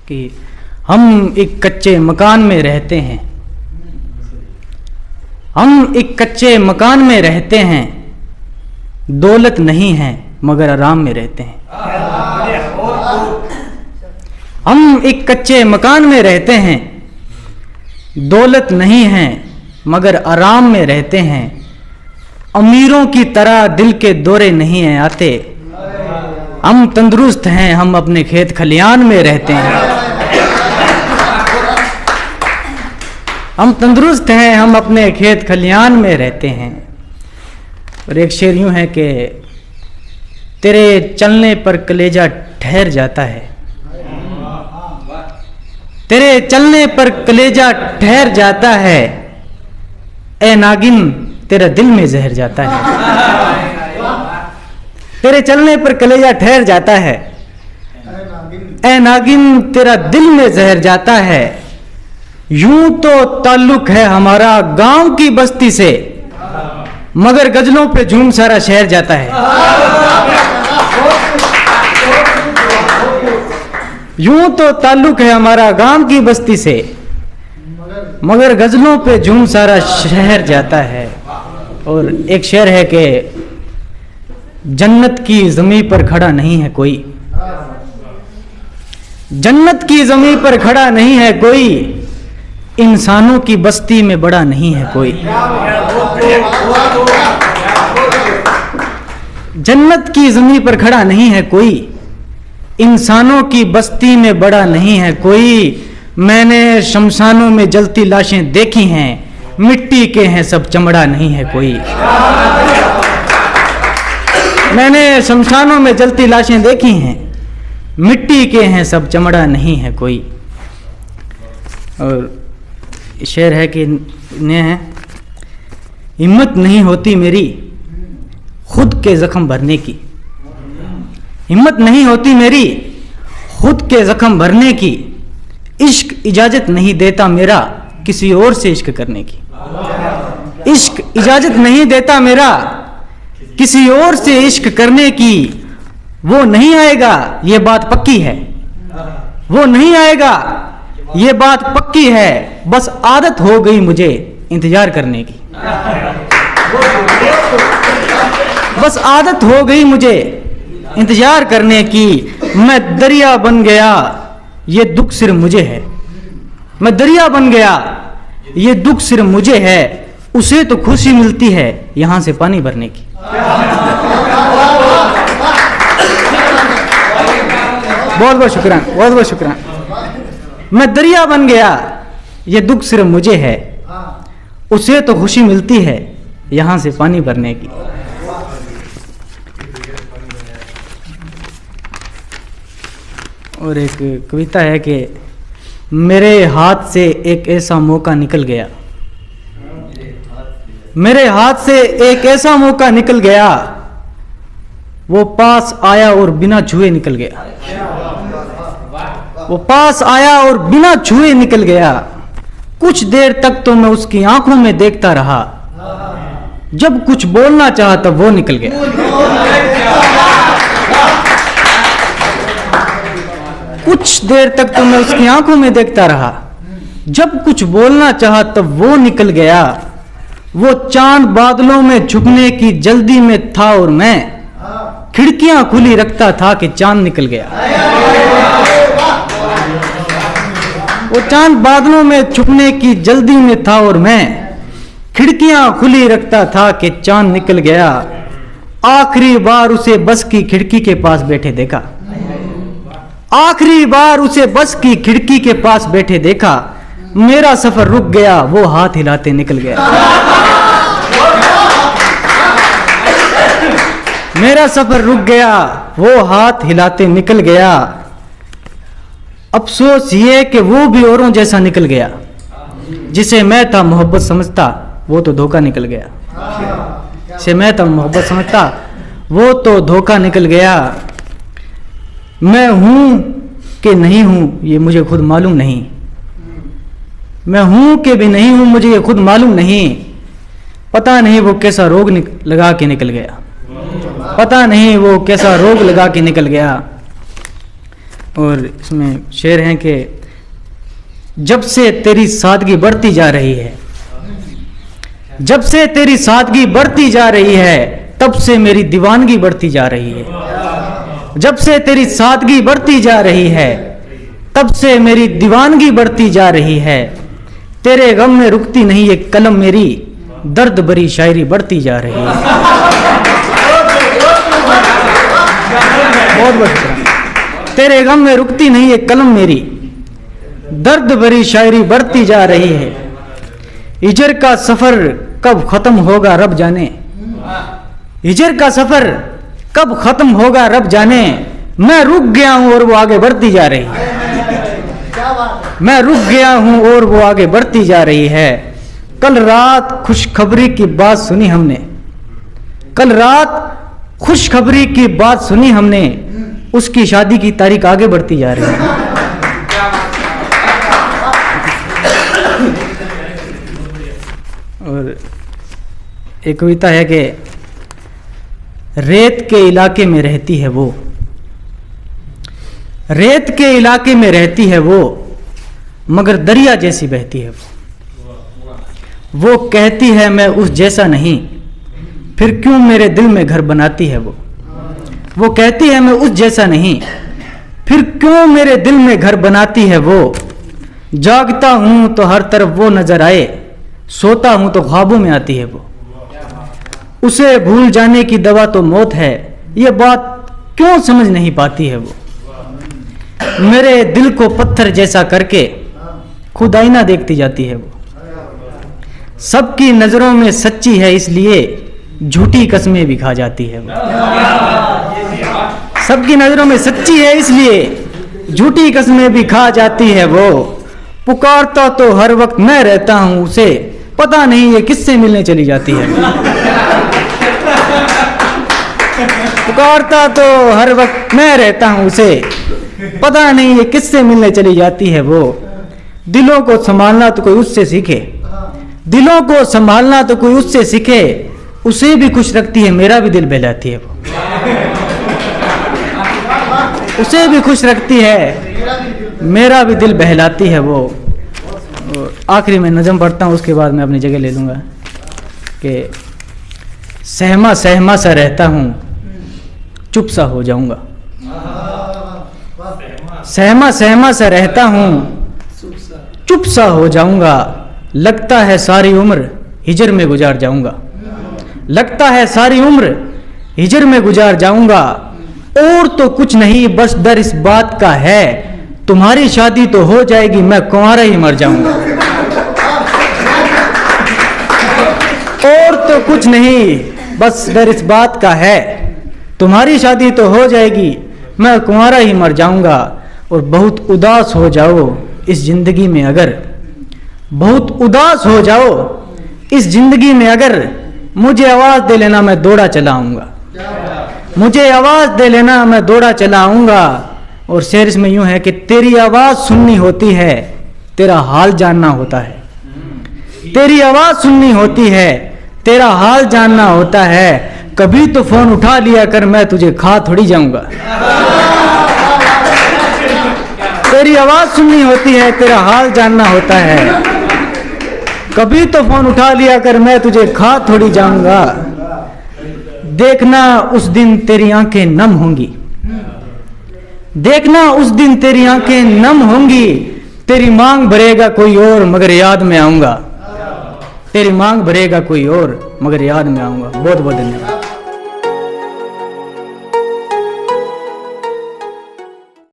कि हम एक कच्चे मकान में रहते हैं, हम एक कच्चे मकान में रहते हैं, दौलत नहीं है मगर आराम में रहते हैं। हम एक कच्चे मकान में रहते हैं, दौलत नहीं है मगर आराम में रहते हैं। अमीरों की तरह दिल के दौरे नहीं हैं आते, हम तंदुरुस्त हैं, हम अपने खेत खलियान में रहते हैं। हम तंदुरुस्त हैं, हम अपने खेत खलियान में रहते हैं। और एक शेर यूं है कि तेरे चलने पर कलेजा ठहर जाता है, तेरे चलने पर कलेजा ठहर जाता है, ए नागिन तेरा दिल में जहर जाता है। तेरे चलने पर कलेजा ठहर जाता है, ए नागिन तेरा दिल में जहर जाता है। यूं तो ताल्लुक है हमारा गांव की बस्ती से, मगर गजलों पे झूम सारा शहर जाता है। यूं तो ताल्लुक है हमारा गांव की बस्ती से, मगर गजलों पे झूम सारा शहर जाता है। और एक शेर है कि जन्नत की ज़मीन पर खड़ा नहीं है कोई, जन्नत की ज़मीन पर खड़ा नहीं है कोई, इंसानों की बस्ती में बड़ा नहीं है कोई। जन्नत की ज़मीन पर खड़ा नहीं है कोई, इंसानों की बस्ती में बड़ा नहीं है कोई। मैंने शमशानों में जलती लाशें देखी हैं, मिट्टी के हैं सब चमड़ा नहीं है कोई। मैंने शमशानों में जलती लाशें देखी हैं, मिट्टी के हैं सब चमड़ा नहीं है कोई। और शेर है कि ने है, हिम्मत नहीं होती मेरी खुद के जख्म भरने की, हिम्मत नहीं होती मेरी खुद के जख्म भरने की। इश्क इजाजत नहीं देता मेरा किसी और से इश्क करने की, इश्क इजाजत नहीं देता मेरा किसी और से इश्क करने की। वो नहीं आएगा ये बात पक्की है, वो नहीं आएगा ये बात पक्की है, बस आदत हो गई मुझे इंतजार करने की, बस आदत हो गई मुझे इंतजार करने की। मैं दरिया बन गया ये दुख सिर्फ मुझे है, मैं दरिया बन गया ये दुख सिर्फ मुझे है, उसे तो खुशी मिलती है यहां से पानी भरने की। बहुत बहुत शुक्रान, बहुत बहुत शुक्रान। मैं दरिया बन गया ये दुख सिर्फ मुझे है, उसे तो खुशी मिलती है यहां से पानी भरने की। और एक कविता है कि मेरे हाथ से एक ऐसा मौका निकल गया, मेरे हाथ से एक ऐसा मौका निकल गया, वो पास आया और बिना छुए निकल गया, वो पास आया और बिना छुए निकल गया। कुछ देर तक तो मैं उसकी आंखों में देखता रहा, जब कुछ बोलना चाहा तब वो निकल गया। कुछ देर तक तो मैं उसकी आंखों में देखता रहा, जब कुछ बोलना चाहा तब वो निकल गया। वो चांद बादलों में छुपने की जल्दी में था और मैं खिड़कियां खुली रखता था कि चांद निकल गया। वो चांद बादलों में छुपने की जल्दी में था और मैं खिड़कियां खुली रखता था कि चांद निकल गया। आखिरी बार उसे बस की खिड़की के पास बैठे देखा, आखिरी बार उसे बस की खिड़की के पास बैठे देखा। मेरा सफर रुक गया वो हाथ हिलाते निकल गया, मेरा सफर रुक गया वो हाथ हिलाते निकल गया। अफसोस ये कि वो भी औरों जैसा निकल गया, जिसे मैं था मोहब्बत समझता वो तो धोखा निकल गया, जिसे मैं था मोहब्बत समझता वो तो धोखा निकल गया। मैं हूं कि नहीं हूं ये मुझे खुद मालूम नहीं, मैं हूं कि भी नहीं हूं मुझे ये खुद मालूम नहीं। पता नहीं वो कैसा रोग लगा के निकल गया, पता नहीं वो कैसा रोग लगा के निकल गया। और इसमें शेर हैं कि जब से तेरी सादगी बढ़ती जा रही है, जब से तेरी सादगी बढ़ती जा रही है, तब से मेरी दीवानगी बढ़ती जा रही है। जब से तेरी सादगी बढ़ती जा रही है, तब से मेरी दीवानगी बढ़ती जा रही है। तेरे गम में रुकती नहीं ये कलम मेरी, दर्द भरी शायरी बढ़ती जा रही है। बहुत बहुत शुक्रिया। तेरे गम में रुकती नहीं ये कलम मेरी, दर्द भरी शायरी बढ़ती जा रही है। हिजर का सफर कब खत्म होगा रब जाने, हिजर का सफर कब खत्म होगा रब जाने। मैं रुक गया हूं और वो आगे बढ़ती जा रही है। मैं रुक गया हूं और वो आगे बढ़ती जा रही है। कल रात खुशखबरी की बात सुनी हमने, कल रात खुशखबरी की बात सुनी हमने, उसकी शादी की तारीख आगे बढ़ती जा रही है। और एक कविता है कि रेत के इलाके में रहती है वो, रेत के इलाके में रहती है वो, मगर दरिया जैसी बहती है वो कहती है मैं उस जैसा नहीं, फिर क्यों मेरे दिल में घर बनाती है वो कहती है मैं उस जैसा नहीं, फिर क्यों मेरे दिल में घर बनाती है वो। जागता हूं तो हर तरफ वो नजर आए, सोता हूं तो ख्वाबों में आती है वो। उसे भूल जाने की दवा तो मौत है, ये बात क्यों समझ नहीं पाती है वो। मेरे दिल को पत्थर जैसा करके खुद आईना देखती जाती है वो। सबकी नजरों में सच्ची है इसलिए झूठी कस्में भी खा जाती है वो। सबकी नजरों में सच्ची है इसलिए झूठी कस्में भी खा जाती है वो। पुकारता तो हर वक्त मैं रहता हूं उसे, पता नहीं ये किससे मिलने चली जाती है। पुकारता तो हर वक्त मैं रहता हूं उसे, पता नहीं ये किससे मिलने चली जाती है वो। दिलों को संभालना तो कोई उससे सीखे, दिलों को संभालना तो कोई उससे सीखे, उसे भी खुश रखती है मेरा भी दिल बहलाती है वो। उसे भी खुश रखती है मेरा भी दिल बहलाती है वो। आखिरी में नज़म पढ़ता हूँ, उसके बाद मैं अपनी जगह ले लूँगा कि सहमा सहमा सा रहता हूँ चुप सा हो जाऊँगा, सहमा सहमा सा रहता हूँ चुप सा हो जाऊँगा। लगता है सारी उम्र हिजर में गुजार जाऊँगा, लगता है सारी उम्र हिजर में गुजार जाऊँगा। और तो कुछ नहीं बस डर इस बात का है, तुम्हारी शादी तो हो जाएगी मैं कुंवारा ही मर जाऊंगा। और तो कुछ नहीं बस डर इस बात का है, तुम्हारी शादी तो हो जाएगी मैं कुंवारा ही मर जाऊंगा। और बहुत उदास हो जाओ इस जिंदगी में अगर, बहुत उदास हो जाओ इस जिंदगी में अगर, मुझे आवाज दे लेना मैं दौड़ा चला आऊंगा, मुझे आवाज दे लेना मैं दौड़ा चला आऊंगा। और शेर इसमें यूं है कि तेरी आवाज सुननी होती है तेरा हाल जानना होता है, तेरी आवाज सुननी होती है तेरा हाल जानना होता है। कभी तो फोन उठा लिया कर मैं तुझे खा थोड़ी जाऊंगा, तेरी आवाज सुननी होती है तेरा हाल जानना होता है। कभी तो फोन उठा लिया कर मैं तुझे खा थोड़ी जाऊंगा। देखना उस दिन तेरी आंखें नम होंगी, देखना उस दिन तेरी आंखें नम होंगी। तेरी मांग भरेगा कोई और मगर याद में आऊंगा, तेरी मांग भरेगा कोई और मगर याद में आऊंगा। बहुत बहुत धन्यवाद।